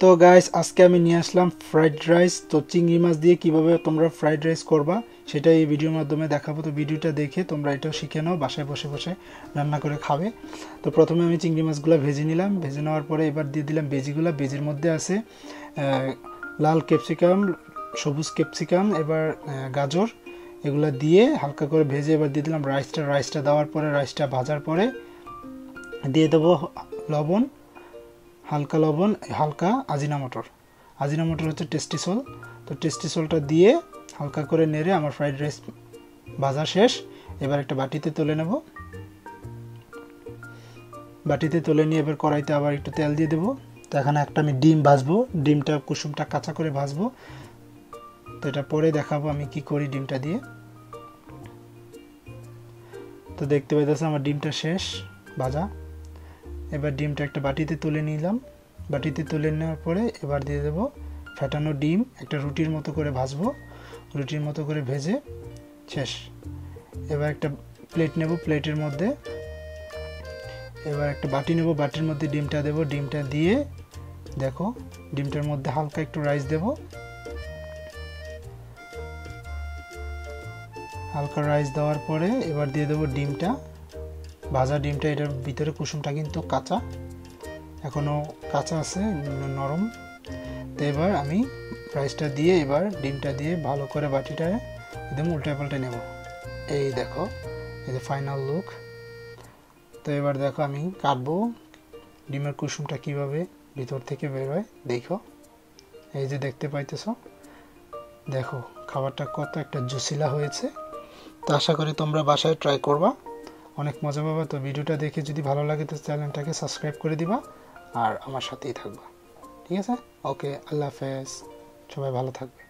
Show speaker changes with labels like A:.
A: তো গাইস আজকে আমি নিয়ে আসলাম ফ্রাইড রাইস। তো চিংড়ি মাছ দিয়ে কিভাবে তোমরা ফ্রাইড রাইস করবা সেটা এই ভিডিওর মাধ্যমে দেখাবো। তো ভিডিওটা দেখে তোমরা এটাও শিখে নাও, বাসায় বসে বসে রান্না করে খাবে। তো প্রথমে আমি চিংড়ি মাছগুলো ভেজে নিলাম, ভেজে নেওয়ার পরে এবার দিয়ে দিলাম বেজিগুলো। বেজির মধ্যে আছে লাল ক্যাপসিকাম, সবুজ ক্যাপসিকাম, এবার গাজর, এগুলো দিয়ে হালকা করে ভেজে এবার দিয়ে দিলাম রাইসটা দেওয়ার পরে রাইসটা ভাজার পরে দিয়ে দেবো লবণ, হালকা লবণ, হালকা আজিনামোটর হচ্ছে টেস্টি সল। তো টেস্টি সলটা দিয়ে হালকা করে নেড়ে আমার ফ্রাইড রাইস ভাজা শেষ। এবার একটা বাটিতে তুলে নেব। বাটিতে তুলে নিয়ে এবার কড়াইতে আবার একটু তেল দিয়ে দেবো। তো এখানে একটা আমি ডিম ভাজবো, ডিমটা কুসুমটা কাঁচা করে ভাজবো। তো এটা পরে দেখাবো আমি কি করি ডিমটা দিয়ে। তো দেখতে পাইতেছে আমার ডিমটা শেষ ভাজা। এবার ডিমটা একটা বাটিতে তুলে নিলাম। বাটিতে তুলে নেওয়ার পরে এবার দিয়ে দেবো ফেটানো ডিম, একটা রুটির মতো করে ভাজবো, রুটির মতো করে ভেজে শেষ। এবার একটা প্লেট নেব, প্লেটের মধ্যে এবার একটা বাটি নেব, বাটির মধ্যে ডিমটা দেব। ডিমটা দিয়ে দেখো ডিমটার মধ্যে হালকা একটু রাইস দেব, হালকা রাইস দেওয়ার পরে এবার দিয়ে দেবো ডিমটা, ভাজা ডিমটা। এটার ভিতরে কুসুমটা কিন্তু কাঁচা, এখনও কাঁচা আছে, নরম। তো এবার আমি রাইসটা দিয়ে এবার ডিমটা দিয়ে ভালো করে বাটিটা একদম উল্টে পাল্টে নেব। এই দেখো, এই যে ফাইনাল লুক। তো এবার দেখো আমি কাটবো, ডিমের কুসুমটা কিভাবে ভিতর থেকে বের হয় দেখো। এই যে দেখতে পাইতেছো, দেখো খাবারটা কত একটা জুসিলা হয়েছে। তো আশা করি তোমরা বাসায় ট্রাই করবা, অনেক মজা পাবা। তো ভিডিওটা দেখে যদি ভালো লাগে তো চ্যানেলটাকে সাবস্ক্রাইব করে দিবা আর আমার সাথেই থাকবা, ঠিক আছে? ওকে, আল্লাহ হাফেজ, সবাই ভালো থাকবে।